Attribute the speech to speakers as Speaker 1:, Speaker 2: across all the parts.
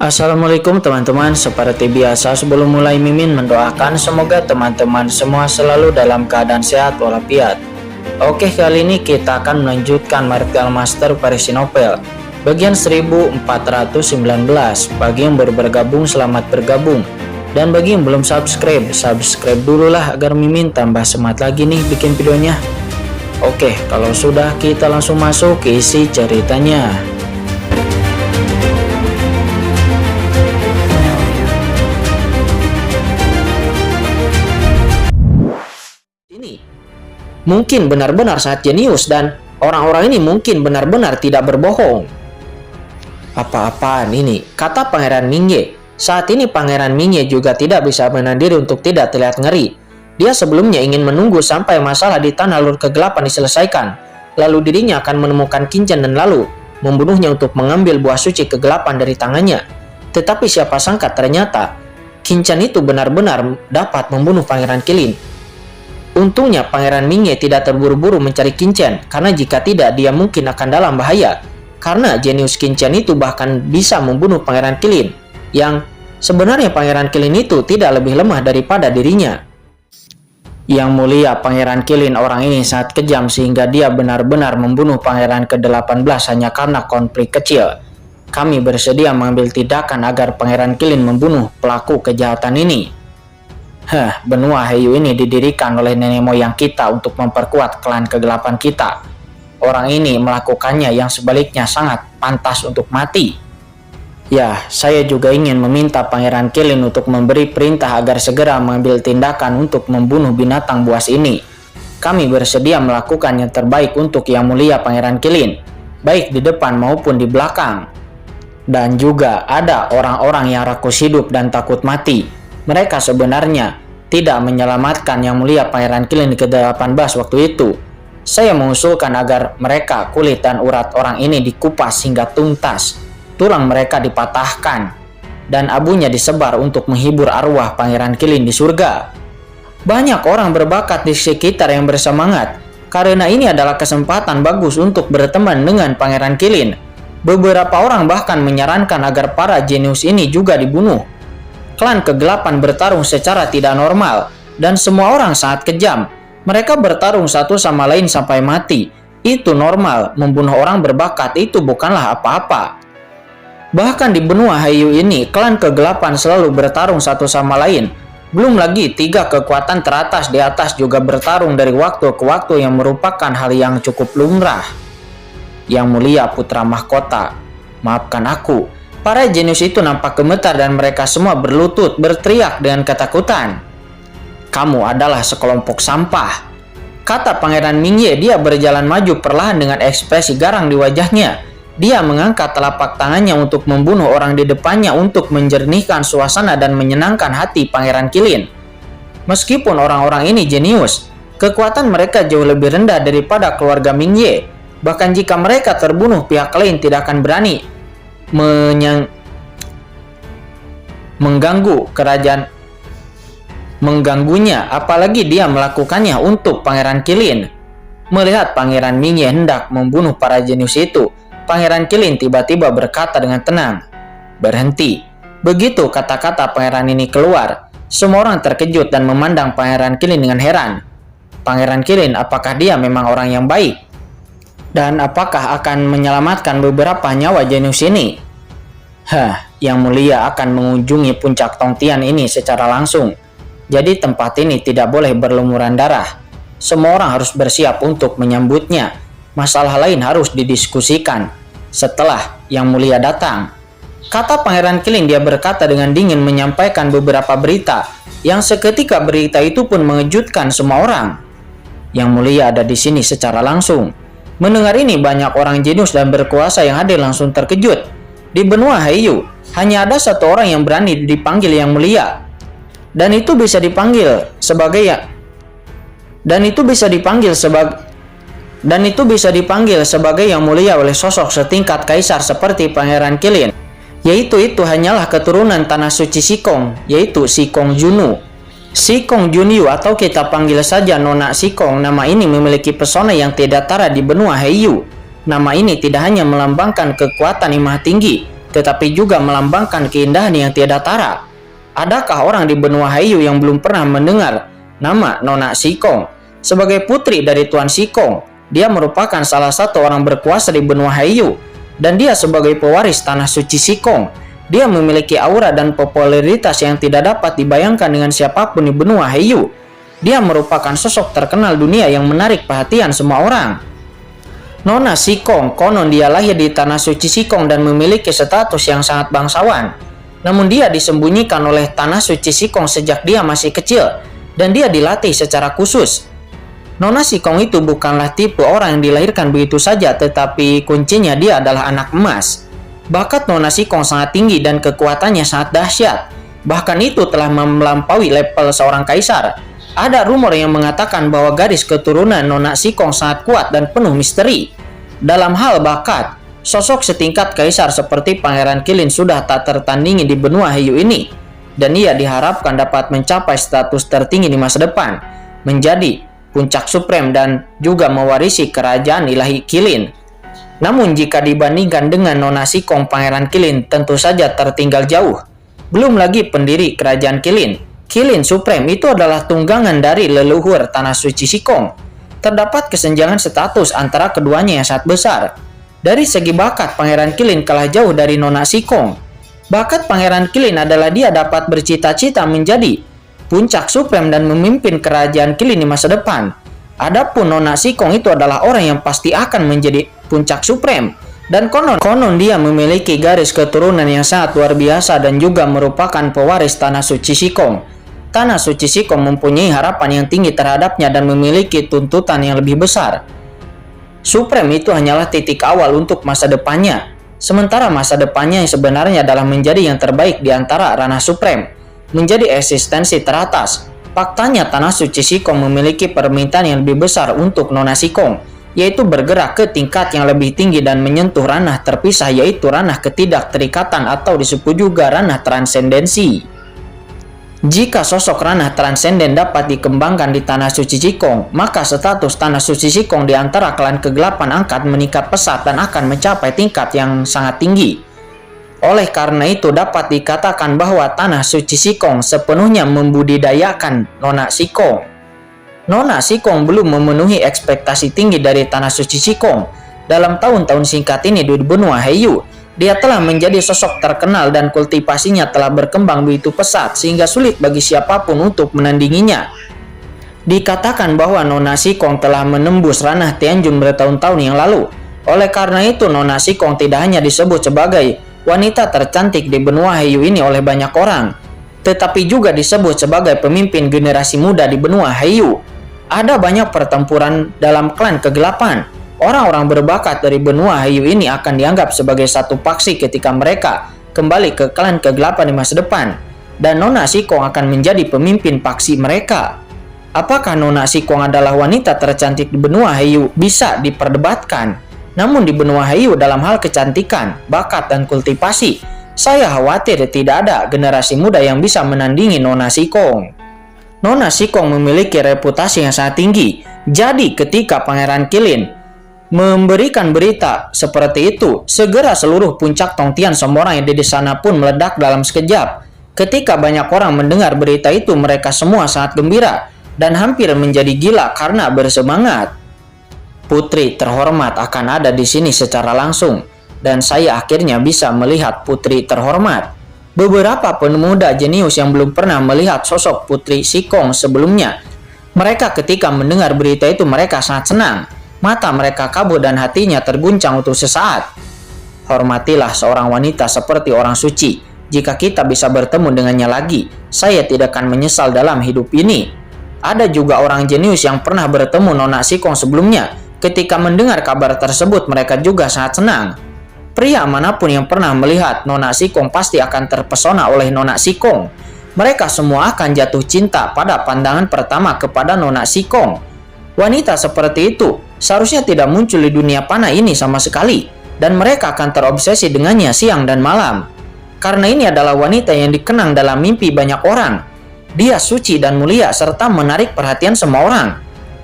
Speaker 1: Assalamualaikum teman-teman, seperti biasa sebelum mulai Mimin mendoakan semoga teman-teman semua selalu dalam keadaan sehat walafiat. Oke, kali ini kita akan melanjutkan Martial Master versi novel bagian 1419. Bagi yang baru bergabung, selamat bergabung, dan bagi yang belum subscribe dulu lah agar Mimin tambah semangat lagi nih bikin videonya. Oke, kalau sudah kita langsung masuk ke isi ceritanya. Mungkin benar-benar sangat jenius dan orang-orang ini mungkin benar-benar tidak berbohong. Apa-apaan ini? Kata Pangeran Mingye. Saat ini Pangeran Mingye juga tidak bisa menahan diri untuk tidak terlihat ngeri. Dia sebelumnya ingin menunggu sampai masalah di tanah lur kegelapan diselesaikan. Lalu dirinya akan menemukan Qin Chen dan lalu membunuhnya untuk mengambil buah suci kegelapan dari tangannya. Tetapi siapa sangka ternyata Qin Chen itu benar-benar dapat membunuh Pangeran Qilin. Untungnya Pangeran Mingye tidak terburu-buru mencari Qin Chen, karena jika tidak dia mungkin akan dalam bahaya. Karena jenius Qin Chen itu bahkan bisa membunuh Pangeran Qilin, yang sebenarnya Pangeran Qilin itu tidak lebih lemah daripada dirinya. Yang mulia Pangeran Qilin orang ini sangat kejam sehingga dia benar-benar membunuh Pangeran ke-18 hanya karena konflik kecil. Kami bersedia mengambil tindakan agar Pangeran Qilin membunuh pelaku kejahatan ini. Benua Heiyu ini didirikan oleh nenek moyang kita untuk memperkuat klan kegelapan kita. Orang ini melakukannya yang sebaliknya sangat pantas untuk mati. Ya, saya juga ingin meminta Pangeran Qilin untuk memberi perintah agar segera mengambil tindakan untuk membunuh binatang buas ini. Kami bersedia melakukan yang terbaik untuk Yang Mulia Pangeran Qilin, baik di depan maupun di belakang. Dan juga ada orang-orang yang rakus hidup dan takut mati. Mereka sebenarnya tidak menyelamatkan Yang Mulia Pangeran Qilin ke-18 waktu itu. Saya mengusulkan agar mereka kulit dan urat orang ini dikupas hingga tuntas, tulang mereka dipatahkan, dan abunya disebar untuk menghibur arwah Pangeran Qilin di surga. Banyak orang berbakat di sekitar yang bersemangat, karena ini adalah kesempatan bagus untuk berteman dengan Pangeran Qilin. Beberapa orang bahkan menyarankan agar para jenius ini juga dibunuh. Klan kegelapan bertarung secara tidak normal, dan semua orang sangat kejam. Mereka bertarung satu sama lain sampai mati. Itu normal, membunuh orang berbakat itu bukanlah apa-apa. Bahkan di benua Heiyu ini, klan kegelapan selalu bertarung satu sama lain. Belum lagi 3 kekuatan teratas di atas juga bertarung dari waktu ke waktu yang merupakan hal yang cukup lumrah. Yang Mulia Putra Mahkota, maafkan aku. Para jenius itu nampak gemetar dan mereka semua berlutut berteriak dengan ketakutan. Kamu adalah sekelompok sampah, kata Pangeran Mingye. Dia berjalan maju perlahan dengan ekspresi garang di wajahnya. Dia mengangkat telapak tangannya untuk membunuh orang di depannya untuk menjernihkan suasana dan menyenangkan hati Pangeran Qilin. Meskipun orang-orang ini jenius, kekuatan mereka jauh lebih rendah daripada keluarga Mingye. Bahkan jika mereka terbunuh, pihak lain tidak akan berani mengganggunya, apalagi dia melakukannya untuk Pangeran Qilin. Melihat Pangeran Mingye hendak membunuh para jenius itu, Pangeran Qilin tiba-tiba berkata dengan tenang, "Berhenti." Begitu kata-kata pangeran ini keluar, semua orang terkejut dan memandang Pangeran Qilin dengan heran. Pangeran Qilin, apakah dia memang orang yang baik? Dan apakah akan menyelamatkan beberapa nyawa jenius ini? Yang Mulia akan mengunjungi puncak Tongtian ini secara langsung. Jadi tempat ini tidak boleh berlumuran darah. Semua orang harus bersiap untuk menyambutnya. Masalah lain harus didiskusikan setelah Yang Mulia datang. Kata Pangeran Qilin. Dia berkata dengan dingin menyampaikan beberapa berita, yang seketika berita itu pun mengejutkan semua orang. Yang Mulia ada di sini secara langsung. Mendengar ini, banyak orang jenius dan berkuasa yang hadir langsung terkejut. Di benua Heiyu, hanya ada satu orang yang berani dipanggil Yang Mulia. Dan itu bisa dipanggil sebagai Yang Mulia oleh sosok setingkat kaisar seperti Pangeran Qilin. Yaitu hanyalah keturunan tanah suci Shikong, yaitu Shikong Junu. Shikong Junyu atau kita panggil saja Nona Shikong. Nama ini memiliki pesona yang tidak tara di benua Heiyu. Nama ini tidak hanya melambangkan kekuatan yang maha tinggi, tetapi juga melambangkan keindahan yang tiada tara. Adakah orang di benua Heiau yang belum pernah mendengar nama Nona Sikong? Sebagai putri dari Tuan Sikong, dia merupakan salah satu orang berkuasa di benua Heiau, dan dia sebagai pewaris tanah suci Sikong. Dia memiliki aura dan popularitas yang tidak dapat dibayangkan dengan siapapun di benua Heiau. Dia merupakan sosok terkenal dunia yang menarik perhatian semua orang. Nona Sikong konon dia lahir di tanah suci Sikong dan memiliki status yang sangat bangsawan. Namun dia disembunyikan oleh tanah suci Sikong sejak dia masih kecil, dan dia dilatih secara khusus. Nona Sikong itu bukanlah tipe orang yang dilahirkan begitu saja, tetapi kuncinya dia adalah anak emas. Bakat Nona Sikong sangat tinggi dan kekuatannya sangat dahsyat. Bahkan itu telah melampaui level seorang kaisar. Ada rumor yang mengatakan bahwa garis keturunan Nona Sikong sangat kuat dan penuh misteri. Dalam hal bakat, sosok setingkat kaisar seperti Pangeran Qilin sudah tak tertandingi di benua Heiau ini, dan ia diharapkan dapat mencapai status tertinggi di masa depan, menjadi puncak supreme dan juga mewarisi kerajaan ilahi Qilin. Namun jika dibandingkan dengan Nona Sikong, Pangeran Qilin tentu saja tertinggal jauh. Belum lagi pendiri kerajaan Qilin. Qilin Supreme itu adalah tunggangan dari leluhur tanah suci Sikong. Terdapat kesenjangan status antara keduanya yang sangat besar. Dari segi bakat, Pangeran Qilin kalah jauh dari Nona Sikong. Bakat Pangeran Qilin adalah dia dapat bercita-cita menjadi puncak supreme dan memimpin kerajaan Qilin di masa depan. Adapun Nona Sikong itu adalah orang yang pasti akan menjadi puncak supreme. Dan konon dia memiliki garis keturunan yang sangat luar biasa dan juga merupakan pewaris tanah suci Sikong. Tanah suci Sikong mempunyai harapan yang tinggi terhadapnya dan memiliki tuntutan yang lebih besar. Supreme itu hanyalah titik awal untuk masa depannya, sementara masa depannya yang sebenarnya adalah menjadi yang terbaik di antara ranah Supreme, menjadi eksistensi teratas. Faktanya tanah suci Sikong memiliki permintaan yang lebih besar untuk Nona Sikong, yaitu bergerak ke tingkat yang lebih tinggi dan menyentuh ranah terpisah, yaitu ranah ketidakterikatan atau disebut juga ranah transendensi. Jika sosok ranah transenden dapat dikembangkan di tanah suci Sikong, maka status tanah suci Sikong di antara klan kegelapan akan meningkat pesat dan akan mencapai tingkat yang sangat tinggi. Oleh karena itu dapat dikatakan bahwa tanah suci Sikong sepenuhnya membudidayakan Nona Sikong. Nona Sikong belum memenuhi ekspektasi tinggi dari tanah suci Sikong. Dalam tahun-tahun singkat ini di benua Heiau, dia telah menjadi sosok terkenal dan kultivasinya telah berkembang begitu pesat sehingga sulit bagi siapapun untuk menandinginya. Dikatakan bahwa Nona Sikong telah menembus ranah Tianjun bertahun-tahun yang lalu. Oleh karena itu Nona Sikong tidak hanya disebut sebagai wanita tercantik di benua Heiau ini oleh banyak orang, tetapi juga disebut sebagai pemimpin generasi muda di benua Heiau. Ada banyak pertempuran dalam klan kegelapan. Orang-orang berbakat dari benua Heiau ini akan dianggap sebagai satu paksi ketika mereka kembali ke klan kegelapan di masa depan, dan Nona Sikong akan menjadi pemimpin paksi mereka. Apakah Nona Sikong adalah wanita tercantik di benua Heiau bisa diperdebatkan. Namun di benua Heiau dalam hal kecantikan, bakat, dan kultivasi, saya khawatir tidak ada generasi muda yang bisa menandingi Nona Sikong. Nona Sikong memiliki reputasi yang sangat tinggi. Jadi ketika Pangeran Qilin memberikan berita seperti itu, segera seluruh puncak Tongtian semua orang yang di sana pun meledak dalam sekejap. Ketika banyak orang mendengar berita itu, mereka semua sangat gembira dan hampir menjadi gila karena bersemangat. Putri terhormat akan ada di sini secara langsung, dan saya akhirnya bisa melihat putri terhormat. Beberapa pemuda jenius yang belum pernah melihat sosok Putri Sikong sebelumnya, mereka ketika mendengar berita itu mereka sangat senang. Mata mereka kabur dan hatinya terguncang untuk sesaat. Hormatilah seorang wanita seperti orang suci. Jika kita bisa bertemu dengannya lagi, saya tidak akan menyesal dalam hidup ini. Ada juga orang jenius yang pernah bertemu Nona Sikong sebelumnya. Ketika mendengar kabar tersebut, mereka juga sangat senang. Pria manapun yang pernah melihat Nona Sikong pasti akan terpesona oleh Nona Sikong. Mereka semua akan jatuh cinta pada pandangan pertama kepada Nona Sikong. Wanita seperti itu seharusnya tidak muncul di dunia panah ini sama sekali, dan mereka akan terobsesi dengannya siang dan malam. Karena ini adalah wanita yang dikenang dalam mimpi banyak orang. Dia suci dan mulia serta menarik perhatian semua orang.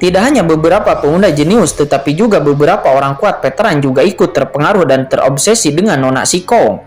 Speaker 1: Tidak hanya beberapa pemuda jenius, tetapi juga beberapa orang kuat veteran juga ikut terpengaruh dan terobsesi dengan Nona Sikong.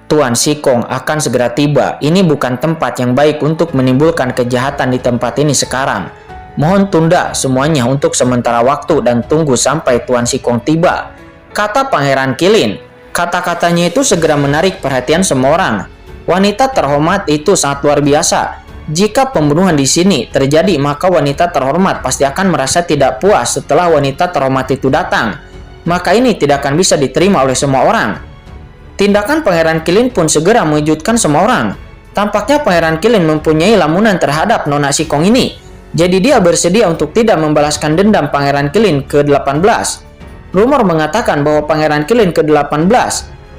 Speaker 1: Tuan Sikong akan segera tiba. Ini bukan tempat yang baik untuk menimbulkan kejahatan di tempat ini sekarang. Mohon tunda semuanya untuk sementara waktu dan tunggu sampai Tuan Sikong tiba, kata Pangeran Kilin. Kata-katanya itu segera menarik perhatian semua orang. Wanita terhormat itu sangat luar biasa. Jika pembunuhan di sini terjadi, maka wanita terhormat pasti akan merasa tidak puas setelah wanita terhormat itu datang. Maka ini tidak akan bisa diterima oleh semua orang. Tindakan Pangeran Kilin pun segera mengejutkan semua orang. Tampaknya Pangeran Kilin mempunyai lamunan terhadap Nona Sikong ini. Jadi dia bersedia untuk tidak membalaskan dendam Pangeran Kilin ke-18. Rumor mengatakan bahwa Pangeran Kilin ke-18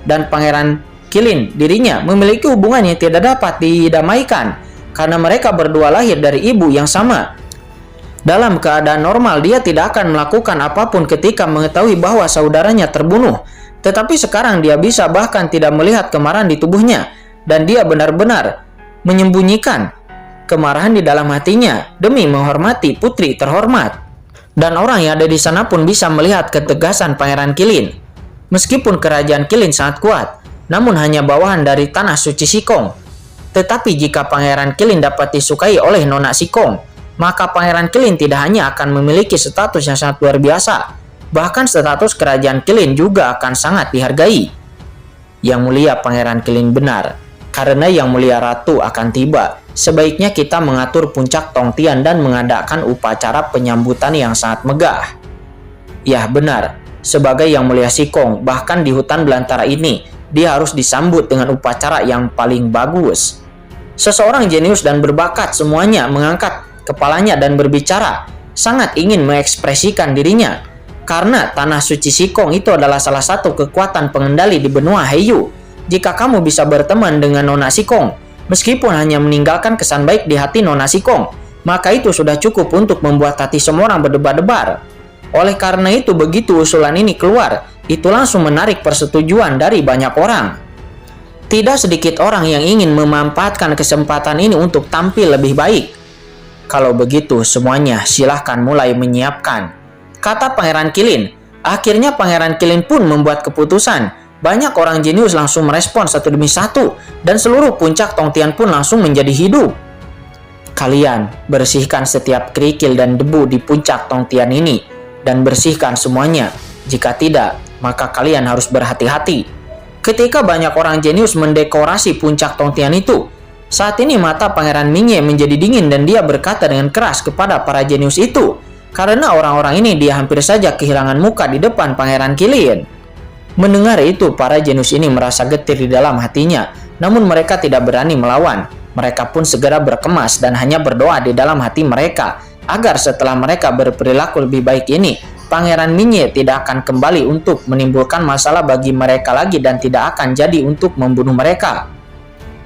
Speaker 1: dan Pangeran Kilin dirinya memiliki hubungan yang tidak dapat didamaikan karena mereka berdua lahir dari ibu yang sama. Dalam keadaan normal, dia tidak akan melakukan apapun ketika mengetahui bahwa saudaranya terbunuh. Tetapi sekarang dia bisa bahkan tidak melihat kemarahan di tubuhnya, dan dia benar-benar menyembunyikan kemarahan di dalam hatinya demi menghormati putri terhormat. Dan orang yang ada di sana pun bisa melihat ketegasan Pangeran Kilin. Meskipun kerajaan Kilin sangat kuat, namun hanya bawahan dari tanah suci Sikong. Tetapi jika Pangeran Kilin dapat disukai oleh Nona Sikong, maka Pangeran Kilin tidak hanya akan memiliki status yang sangat luar biasa, bahkan status kerajaan Kilin juga akan sangat dihargai. Yang mulia Pangeran Kilin benar, karena yang mulia ratu akan tiba. Sebaiknya kita mengatur puncak Tongtian dan mengadakan upacara penyambutan yang sangat megah. Ya benar, sebagai yang mulia Sikong, bahkan di hutan belantara ini, dia harus disambut dengan upacara yang paling bagus. Seseorang jenius dan berbakat semuanya mengangkat kepalanya dan berbicara, sangat ingin mengekspresikan dirinya. Karena tanah suci Sikong itu adalah salah satu kekuatan pengendali di benua Heiyu. Jika kamu bisa berteman dengan Nona Sikong, meskipun hanya meninggalkan kesan baik di hati Nona Sikong, maka itu sudah cukup untuk membuat hati semua orang berdebar-debar. Oleh karena itu, begitu usulan ini keluar, itu langsung menarik persetujuan dari banyak orang. Tidak sedikit orang yang ingin memanfaatkan kesempatan ini untuk tampil lebih baik. Kalau begitu, semuanya silahkan mulai menyiapkan, kata Pangeran Kilin. Akhirnya Pangeran Kilin pun membuat keputusan. Banyak orang jenius langsung merespon satu demi satu, dan seluruh puncak Tongtian pun langsung menjadi hidup. Kalian bersihkan setiap kerikil dan debu di puncak Tongtian ini, dan bersihkan semuanya. Jika tidak, maka kalian harus berhati-hati. Ketika banyak orang jenius mendekorasi puncak Tongtian itu, saat ini mata Pangeran Mingye menjadi dingin dan dia berkata dengan keras kepada para jenius itu. Karena orang-orang ini dia hampir saja kehilangan muka di depan Pangeran Kilin. Mendengar itu, para jenius ini merasa getir di dalam hatinya, namun mereka tidak berani melawan. Mereka pun segera berkemas dan hanya berdoa di dalam hati mereka, agar setelah mereka berperilaku lebih baik ini, Pangeran Mingye tidak akan kembali untuk menimbulkan masalah bagi mereka lagi dan tidak akan jadi untuk membunuh mereka.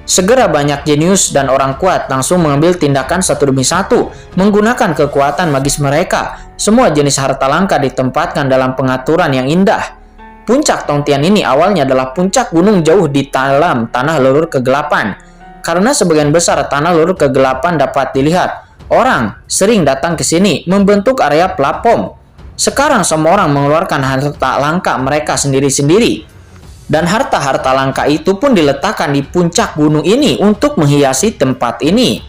Speaker 1: Segera banyak jenius dan orang kuat langsung mengambil tindakan satu demi satu, menggunakan kekuatan magis mereka. Semua jenis harta langka ditempatkan dalam pengaturan yang indah. Puncak Tongtian ini awalnya adalah puncak gunung jauh di dalam tanah lelur kegelapan. Karena sebagian besar tanah lelur kegelapan dapat dilihat, orang sering datang ke sini membentuk area platform. Sekarang semua orang mengeluarkan harta langka mereka sendiri-sendiri. Dan harta-harta langka itu pun diletakkan di puncak gunung ini untuk menghiasi tempat ini.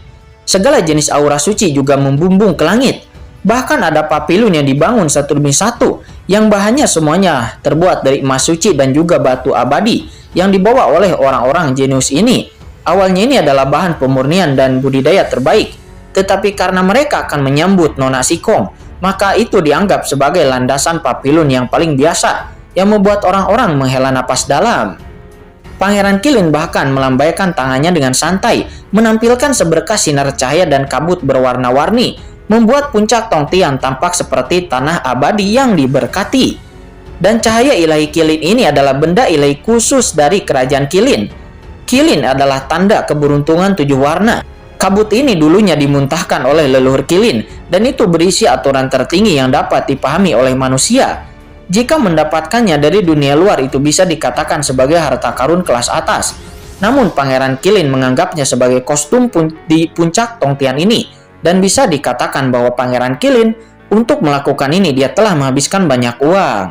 Speaker 1: Segala jenis aura suci juga membumbung ke langit. Bahkan ada papilun yang dibangun satu demi satu, yang bahannya semuanya terbuat dari emas suci dan juga batu abadi, yang dibawa oleh orang-orang jenius ini. Awalnya ini adalah bahan pemurnian dan budidaya terbaik, tetapi karena mereka akan menyambut Nona Sikong, maka itu dianggap sebagai landasan papilun yang paling biasa, yang membuat orang-orang menghela napas dalam. Pangeran Kilin bahkan melambaikan tangannya dengan santai, menampilkan seberkas sinar cahaya dan kabut berwarna-warni, membuat puncak Tongtian tampak seperti tanah abadi yang diberkati. Dan cahaya ilahi Kilin ini adalah benda ilahi khusus dari kerajaan Kilin. Kilin adalah tanda keberuntungan 7 warna. Kabut ini dulunya dimuntahkan oleh leluhur Kilin, dan itu berisi aturan tertinggi yang dapat dipahami oleh manusia. Jika mendapatkannya dari dunia luar, itu bisa dikatakan sebagai harta karun kelas atas. Namun Pangeran Kilin menganggapnya sebagai kostum di puncak Tongtian ini, dan bisa dikatakan bahwa Pangeran Kilin untuk melakukan ini dia telah menghabiskan banyak uang.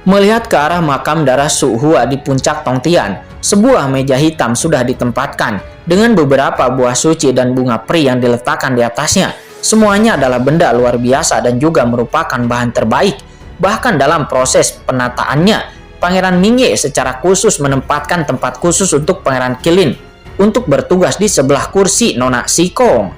Speaker 1: Melihat ke arah makam darah Su Hua di puncak Tongtian, sebuah meja hitam sudah ditempatkan dengan beberapa buah suci dan bunga peri yang diletakkan di atasnya. Semuanya adalah benda luar biasa dan juga merupakan bahan terbaik. Bahkan dalam proses penataannya, Pangeran Mingye secara khusus menempatkan tempat khusus untuk Pangeran Qilin untuk bertugas di sebelah kursi Nona Sikong.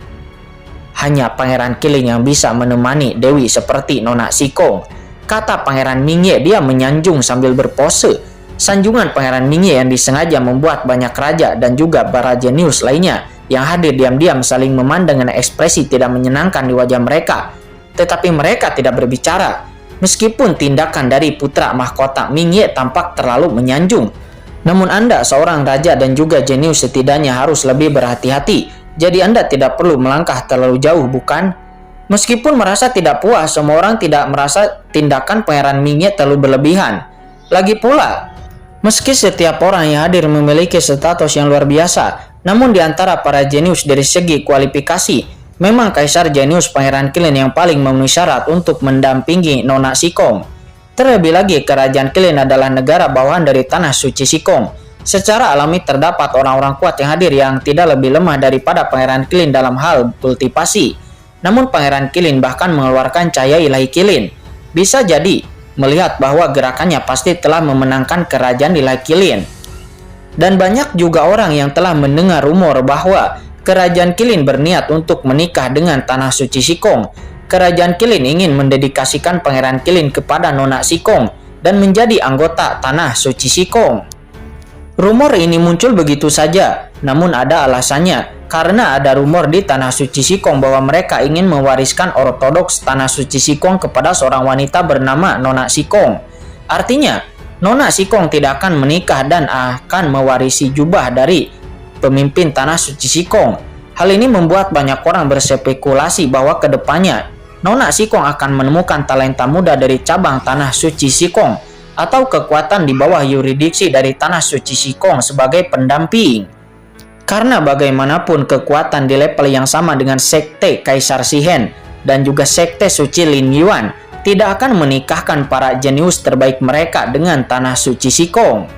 Speaker 1: Hanya Pangeran Qilin yang bisa menemani Dewi seperti Nona Sikong, kata Pangeran Mingye. Dia menyanjung sambil berpose. Sanjungan Pangeran Mingye yang disengaja membuat banyak raja dan juga para jenius lainnya yang hadir diam-diam saling memandang dengan ekspresi tidak menyenangkan di wajah mereka. Tetapi mereka tidak berbicara. Meskipun tindakan dari putra mahkota Mingye tampak terlalu menyanjung. Namun Anda seorang raja dan juga jenius setidaknya harus lebih berhati-hati. Jadi Anda tidak perlu melangkah terlalu jauh, bukan? Meskipun merasa tidak puas, semua orang tidak merasa tindakan Pangeran Mingye terlalu berlebihan. Lagi pula, meski setiap orang yang hadir memiliki status yang luar biasa, namun di antara para jenius dari segi kualifikasi, memang Kaisar Jenius Pangeran Qilin yang paling memenuhi syarat untuk mendampingi Nona Sikong. Terlebih lagi, Kerajaan Qilin adalah negara bawahan dari Tanah Suci Sikong. Secara alami terdapat orang-orang kuat yang hadir yang tidak lebih lemah daripada Pangeran Qilin dalam hal kultivasi. Namun Pangeran Qilin bahkan mengeluarkan cahaya ilahi Qilin. Bisa jadi melihat bahwa gerakannya pasti telah memenangkan kerajaan ilahi Qilin. Dan banyak juga orang yang telah mendengar rumor bahwa Kerajaan Qilin berniat untuk menikah dengan Tanah Suci Sikong. Kerajaan Qilin ingin mendedikasikan Pangeran Qilin kepada Nona Sikong dan menjadi anggota Tanah Suci Sikong. Rumor ini muncul begitu saja, namun ada alasannya. Karena ada rumor di Tanah Suci Sikong bahwa mereka ingin mewariskan ortodoks Tanah Suci Sikong kepada seorang wanita bernama Nona Sikong. Artinya, Nona Sikong tidak akan menikah dan akan mewarisi jubah dari pemimpin Tanah Suci Sikong. Hal ini membuat banyak orang berspekulasi bahwa kedepannya Nona Sikong akan menemukan talenta muda dari cabang Tanah Suci Sikong atau kekuatan di bawah yurisdiksi dari Tanah Suci Sikong sebagai pendamping. Karena bagaimanapun kekuatan di level yang sama dengan sekte Kaisar Shihen dan juga sekte Suci Lin Yuan tidak akan menikahkan para jenius terbaik mereka dengan Tanah Suci Sikong.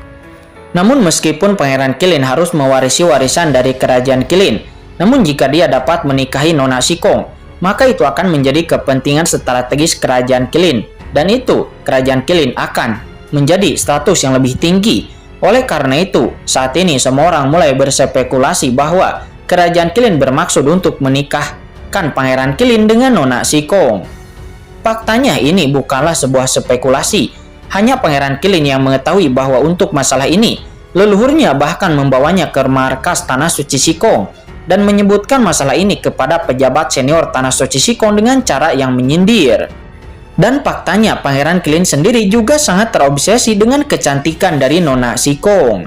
Speaker 1: Namun meskipun Pangeran Qilin harus mewarisi warisan dari Kerajaan Qilin, namun jika dia dapat menikahi Nona Sikong, maka itu akan menjadi kepentingan strategis Kerajaan Qilin, dan itu Kerajaan Qilin akan menjadi status yang lebih tinggi. Oleh karena itu, saat ini semua orang mulai berspekulasi bahwa Kerajaan Qilin bermaksud untuk menikahkan Pangeran Qilin dengan Nona Sikong. Faktanya ini bukanlah sebuah spekulasi. Hanya Pangeran Qilin yang mengetahui bahwa untuk masalah ini, leluhurnya bahkan membawanya ke markas Tanah Suci Sikong dan menyebutkan masalah ini kepada pejabat senior Tanah Suci Sikong dengan cara yang menyindir. Dan faktanya Pangeran Qilin sendiri juga sangat terobsesi dengan kecantikan dari Nona Sikong.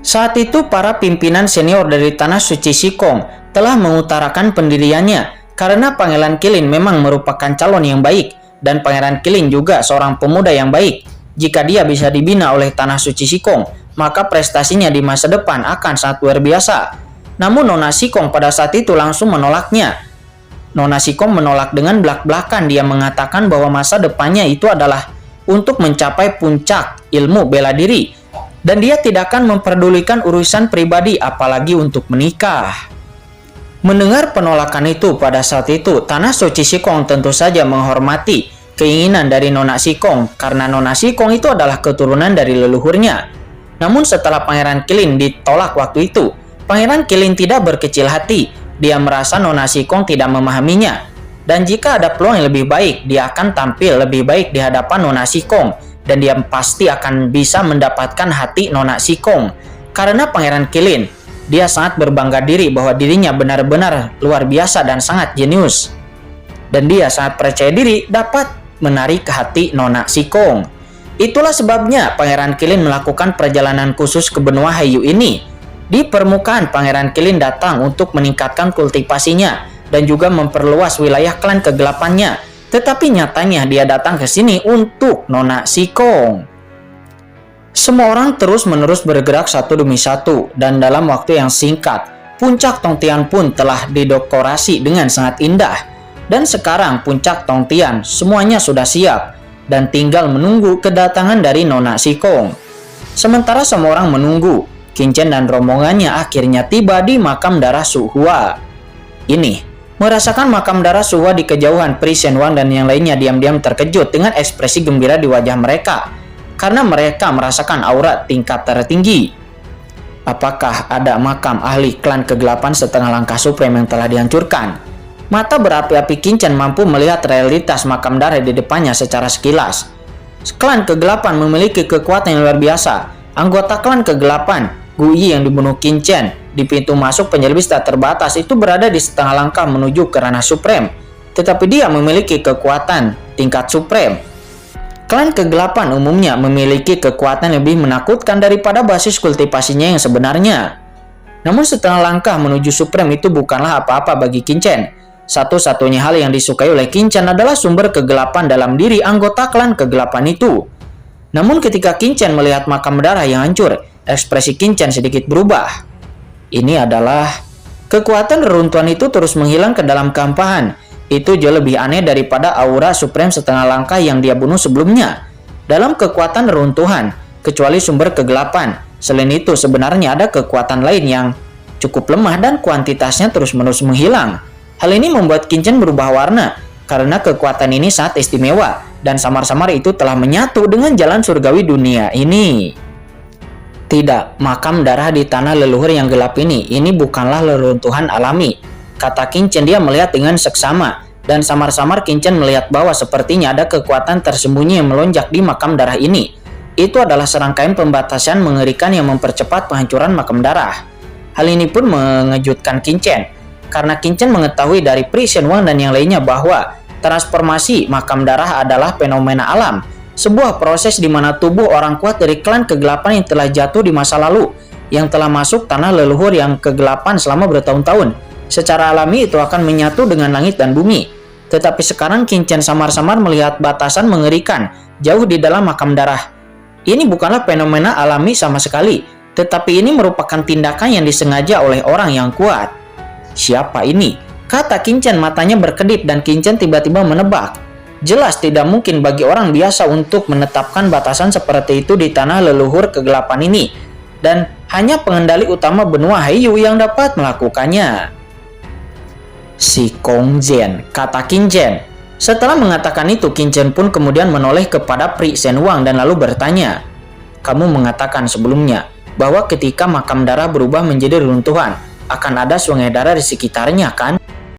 Speaker 1: Saat itu para pimpinan senior dari Tanah Suci Sikong telah mengutarakan pendiriannya karena Pangeran Qilin memang merupakan calon yang baik dan Pangeran Qilin juga seorang pemuda yang baik. Jika dia bisa dibina oleh Tanah Suci Sikong, maka prestasinya di masa depan akan sangat luar biasa. Namun Nona Sikong pada saat itu langsung menolaknya. Nona Sikong menolak dengan belak-belakan. Dia mengatakan bahwa masa depannya itu adalah untuk mencapai puncak ilmu bela diri. Dan dia tidak akan memperdulikan urusan pribadi apalagi untuk menikah. Mendengar penolakan itu pada saat itu, Tanah Suci Sikong tentu saja menghormati keinginan dari Nona Sikong karena Nona Sikong itu adalah keturunan dari leluhurnya. Namun setelah Pangeran Qilin ditolak waktu itu, Pangeran Qilin tidak berkecil hati. Dia merasa Nona Sikong tidak memahaminya. Dan jika ada peluang yang lebih baik, dia akan tampil lebih baik di hadapan Nona Sikong. Dan dia pasti akan bisa mendapatkan hati Nona Sikong. Karena Pangeran Qilin, dia sangat berbangga diri bahwa dirinya benar-benar luar biasa dan sangat jenius. Dan dia sangat percaya diri dapat menarik hati Nona Sikong. Itulah sebabnya Pangeran Qilin melakukan perjalanan khusus ke benua Heiyu ini. Di permukaan, Pangeran Qilin datang untuk meningkatkan kultivasinya dan juga memperluas wilayah klan kegelapannya. Tetapi nyatanya dia datang ke sini untuk Nona Sikong. Semua orang terus-menerus bergerak satu demi satu dan dalam waktu yang singkat, puncak Tongtian pun telah didekorasi dengan sangat indah. Dan sekarang puncak Tongtian semuanya sudah siap. dan tinggal menunggu kedatangan dari Nona Sikong. Sementara semua orang menunggu, Qin Chen dan rombongannya akhirnya tiba di makam darah Su Hua. Ini merasakan makam darah Su Hua di kejauhan, Pri Shen Wang dan yang lainnya diam-diam terkejut dengan ekspresi gembira di wajah mereka karena mereka merasakan aura tingkat tertinggi. Apakah ada makam ahli klan kegelapan setengah langkah supreme yang telah dihancurkan? Mata berapi-api Qin Chen mampu melihat realitas makam darah di depannya secara sekilas. Klan kegelapan memiliki kekuatan yang luar biasa. Anggota klan kegelapan, Gu Yi yang dibunuh Qin Chen di pintu masuk penyelidik tak terbatas itu berada di setengah langkah menuju ke ranah supreme. Tetapi dia memiliki kekuatan tingkat supreme. Klan kegelapan umumnya memiliki kekuatan lebih menakutkan daripada basis kultivasinya yang sebenarnya. Namun setengah langkah menuju supreme itu bukanlah apa-apa bagi Qin Chen. Satu-satunya hal yang disukai oleh Qin Chen adalah sumber kegelapan dalam diri anggota klan kegelapan itu. Namun ketika Qin Chen melihat makam darah yang hancur, ekspresi Qin Chen sedikit berubah. Ini adalah kekuatan reruntuhan itu terus menghilang ke dalam kehampaan. Itu jauh lebih aneh daripada aura supreme setengah langkah yang dia bunuh sebelumnya. Dalam kekuatan reruntuhan, kecuali sumber kegelapan, selain itu sebenarnya ada kekuatan lain yang cukup lemah dan kuantitasnya terus-menerus menghilang. Hal ini membuat Qin Chen berubah warna karena kekuatan ini sangat istimewa dan samar-samar itu telah menyatu dengan jalan surgawi dunia ini. Tidak, makam darah di tanah leluhur yang gelap ini bukanlah reruntuhan alami, kata Qin Chen. Dia melihat dengan seksama dan samar-samar Qin Chen melihat bahwa sepertinya ada kekuatan tersembunyi yang melonjak di makam darah ini. Itu adalah serangkaian pembatasan mengerikan yang mempercepat penghancuran makam darah. Hal ini pun mengejutkan Qin Chen karena Qin Chen mengetahui dari Pri Shen Wang dan yang lainnya bahwa transformasi makam darah adalah fenomena alam. Sebuah proses di mana tubuh orang kuat dari klan kegelapan yang telah jatuh di masa lalu, yang telah masuk tanah leluhur yang kegelapan selama bertahun-tahun, secara alami itu akan menyatu dengan langit dan bumi. Tetapi sekarang Qin Chen samar-samar melihat batasan mengerikan jauh di dalam makam darah. Ini bukanlah fenomena alami sama sekali, tetapi ini merupakan tindakan yang disengaja oleh orang yang kuat. Siapa ini? Kata Qin Chen, matanya berkedip dan Qin Chen tiba-tiba menebak. Jelas tidak mungkin bagi orang biasa untuk menetapkan batasan seperti itu di tanah leluhur kegelapan ini. Dan hanya pengendali utama benua Haiyu yang dapat melakukannya. Si Kong Zhen, kata Qin Chen. Setelah mengatakan itu, Qin Chen pun kemudian menoleh kepada Pri Shen Wang dan lalu bertanya, "Kamu mengatakan sebelumnya bahwa ketika makam darah berubah menjadi runtuhan, akan ada sungai darah di sekitarnya, kan?"